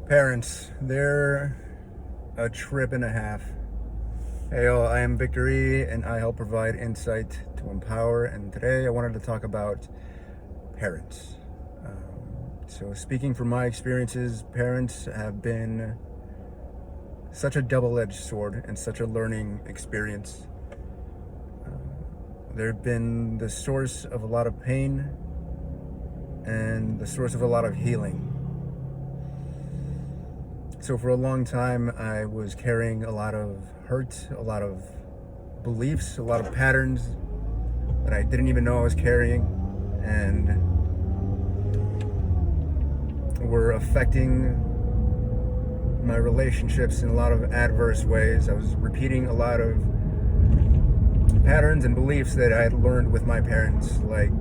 Parents, they're a trip and a half. Hey, all, I am VictorÜ, and I help provide insight to empower. And today I wanted to talk about parents. So, speaking from my experiences, parents have been such a double-edged sword and such a learning experience. They've been the source of a lot of pain and the source of a lot of healing. So for a long time, I was carrying a lot of hurt, a lot of beliefs, a lot of patterns that I didn't even know I was carrying, and were affecting my relationships in a lot of adverse ways. I was repeating a lot of patterns and beliefs that I had learned with my parents, like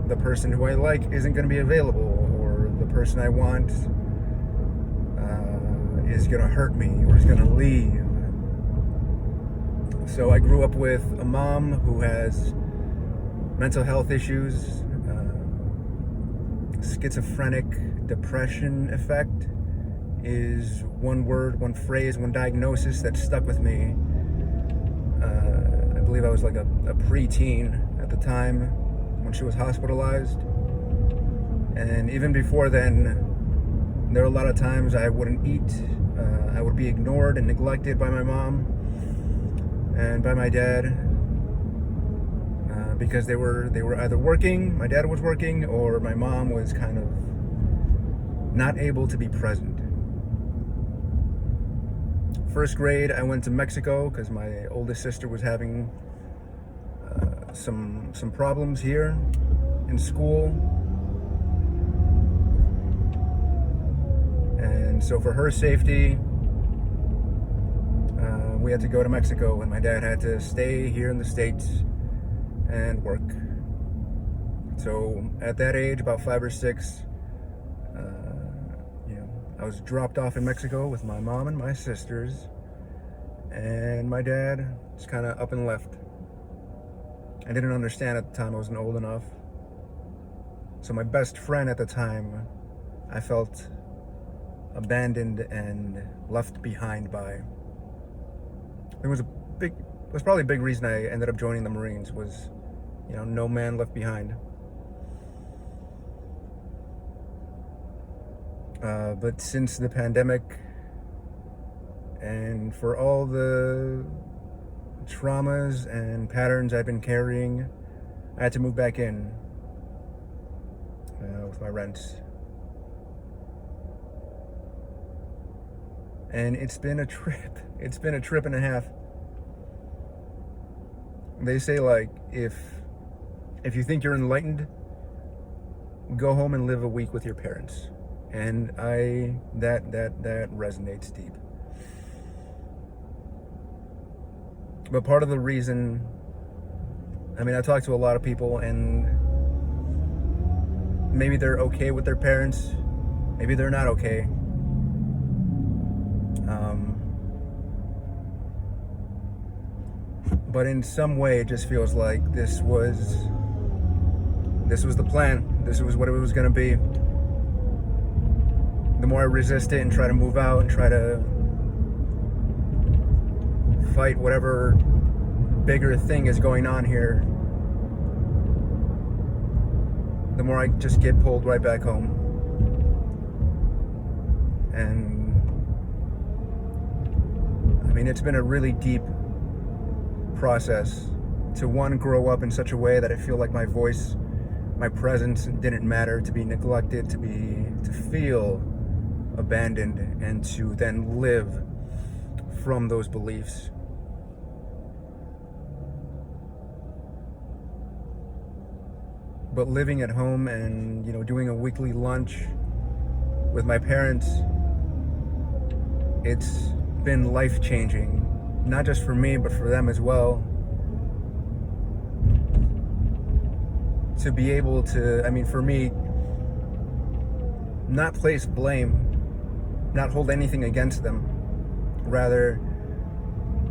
the person who I like isn't going to be available, or the person I want is going to hurt me or is going to leave. So I grew up with a mom who has mental health issues, schizophrenic depression effect is one word, one phrase, one diagnosis that stuck with me. I believe I was like a preteen at the time when she was hospitalized. And even before then, there were a lot of times I wouldn't eat. I would be ignored and neglected by my mom and by my dad because they were either working, my dad was working, or my mom was kind of not able to be present. First grade, I went to Mexico because my oldest sister was having some problems here in school. And so for her safety, we had to go to Mexico, and my dad had to stay here in the States and work. So at that age, about 5 or 6, I was dropped off in Mexico with my mom and my sisters, and my dad just kind of up and left. I didn't understand at the time, I wasn't old enough. So my best friend at the time, I felt abandoned and left behind by. It was probably a big reason I ended up joining the Marines was, no man left behind. But since the pandemic, and for all the traumas and patterns I've been carrying, I had to move back in with my rents. And it's been a trip. It's been a trip and a half. They say, like, if you think you're enlightened, go home and live a week with your parents. And that resonates deep. But part of the reason, I talk to a lot of people, and maybe they're okay with their parents, maybe they're not okay. But in some way, it just feels like this was the plan. This was what it was going to be. The more I resist it and try to move out and try to fight whatever bigger thing is going on here, the more I just get pulled right back home. And it's been a really deep process to, one, grow up in such a way that I feel like my voice, my presence didn't matter, to be neglected, to feel abandoned, and to then live from those beliefs. But living at home and, doing a weekly lunch with my parents, it's been life-changing, not just for me, but for them as well. To be able to, for me, not place blame, not hold anything against them, rather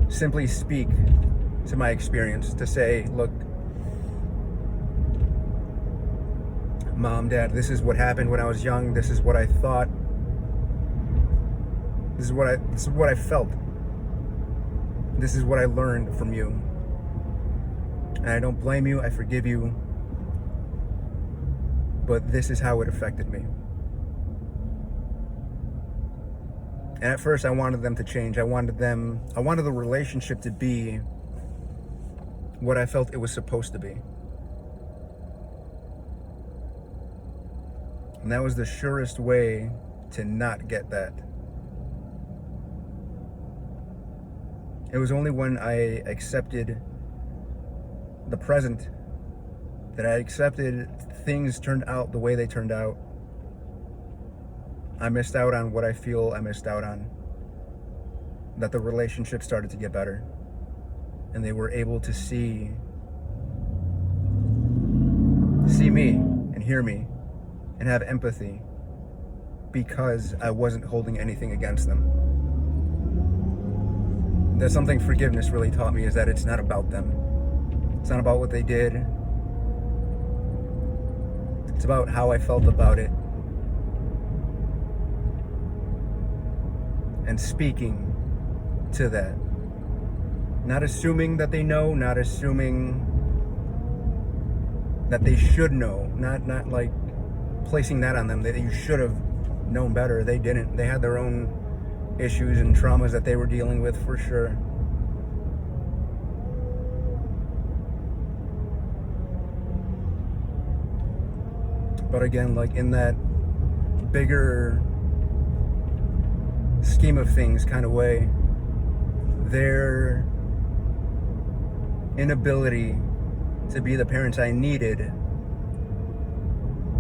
simply speak to my experience, to say, look, Mom, Dad, this is what happened when I was young, this is what I thought, This is what I felt. This is what I learned from you. And I don't blame you, I forgive you. But this is how it affected me. And at first I wanted them to change. I wanted the relationship to be what I felt it was supposed to be. And that was the surest way to not get that. It was only when I accepted the present, that I accepted things turned out the way they turned out. I missed out on what I feel I missed out on. That the relationship started to get better. And they were able to see me and hear me and have empathy because I wasn't holding anything against them. That's something forgiveness really taught me, is that it's not about them. It's not about what they did. It's about how I felt about it. And speaking to that. Not assuming that they know, not assuming that they should know, not like placing that on them, that you should have known better. They didn't. They had their own issues and traumas that they were dealing with, for sure. But again, like in that bigger scheme of things kind of way, their inability to be the parents I needed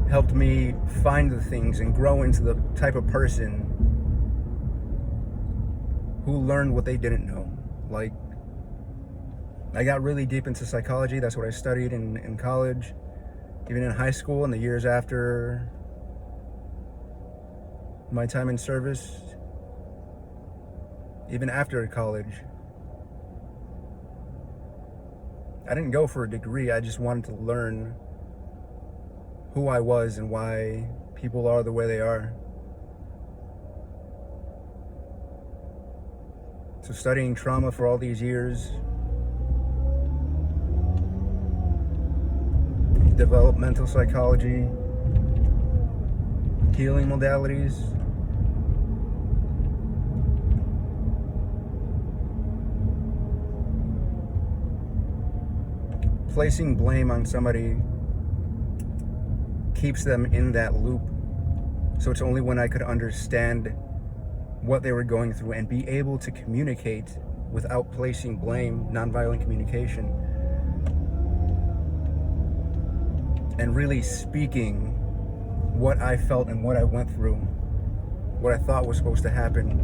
helped me find the things and grow into the type of person who learned what they didn't know. Like, I got really deep into psychology. That's what I studied in college, even in high school, and the years after my time in service, even after college. I didn't go for a degree. I just wanted to learn who I was and why people are the way they are. So studying trauma for all these years, developmental psychology, healing modalities, placing blame on somebody keeps them in that loop. So it's only when I could understand what they were going through and be able to communicate without placing blame, nonviolent communication, and really speaking what I felt and what I went through, what I thought was supposed to happen,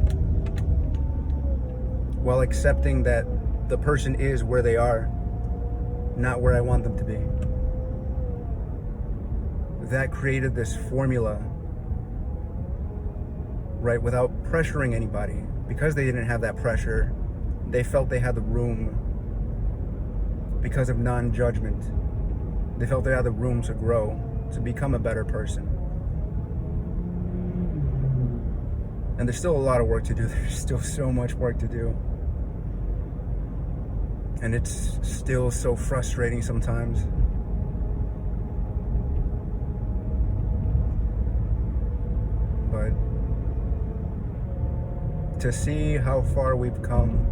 while accepting that the person is where they are, not where I want them to be. That created this formula, right, without pressuring anybody. Because they didn't have that pressure, they felt they had the room, because of non-judgment, they felt they had the room to grow, to become a better person. And there's still a lot of work to do. There's still so much work to do. And it's still so frustrating sometimes. But to see how far we've come,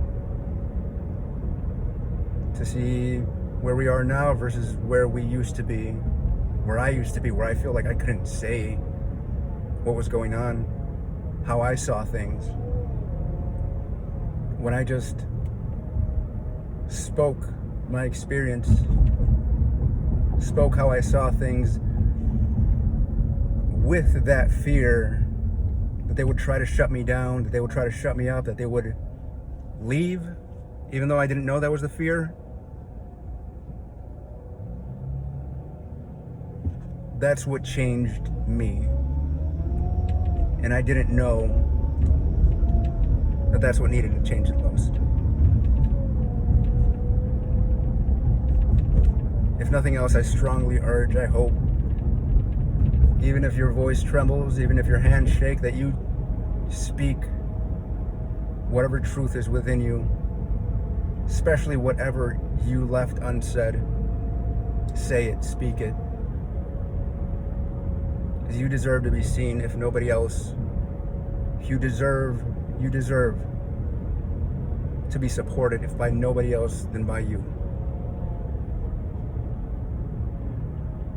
to see where we are now versus where we used to be, where I used to be, where I feel like I couldn't say what was going on, how I saw things, when I just spoke my experience, spoke how I saw things, with that fear that they would try to shut me down, that they would try to shut me up, that they would leave, even though I didn't know that was the fear. That's what changed me. And I didn't know that that's what needed to change the most. If nothing else, I strongly urge, I hope, even if your voice trembles, even if your hands shake, that you speak whatever truth is within you, especially whatever you left unsaid, say it, speak it. Because you deserve to be seen, if nobody else. You deserve to be supported, if by nobody else than by you.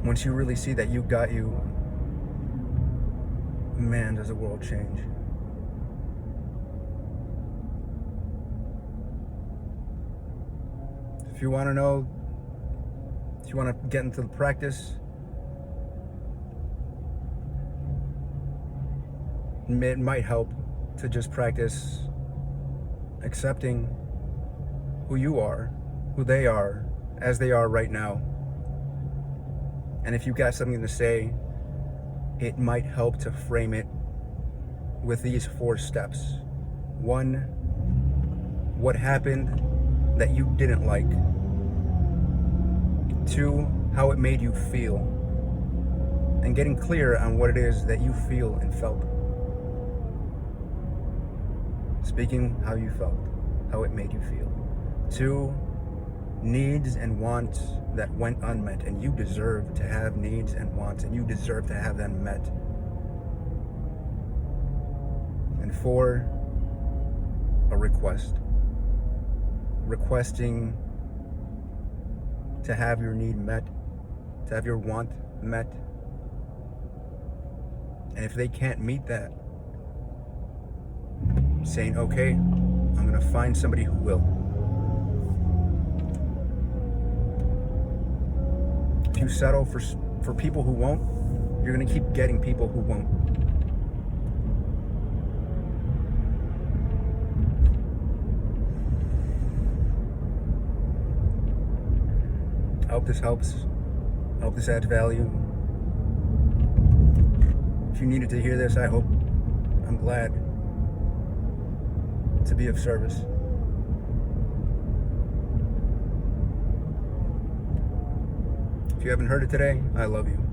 Once you really see that you got you, man, does the world change. If you want to know, if you want to get into the practice, it might help to just practice accepting who you are, who they are, as they are right now. And if you got something to say, it might help to frame it with these 4 steps. 1, what happened that you didn't like. 2, how it made you feel. And getting clear on what it is that you feel and felt. Speaking how you felt, how it made you feel. 2, needs and wants that went unmet, and you deserve to have needs and wants, and you deserve to have them met. And 4, a request. Requesting to have your need met, to have your want met. And if they can't meet that, saying, okay, I'm gonna find somebody who will. If you settle for people who won't, you're gonna keep getting people who won't. I hope this helps. I hope this adds value. If you needed to hear this, I'm glad to be of service. If you haven't heard it today, I love you.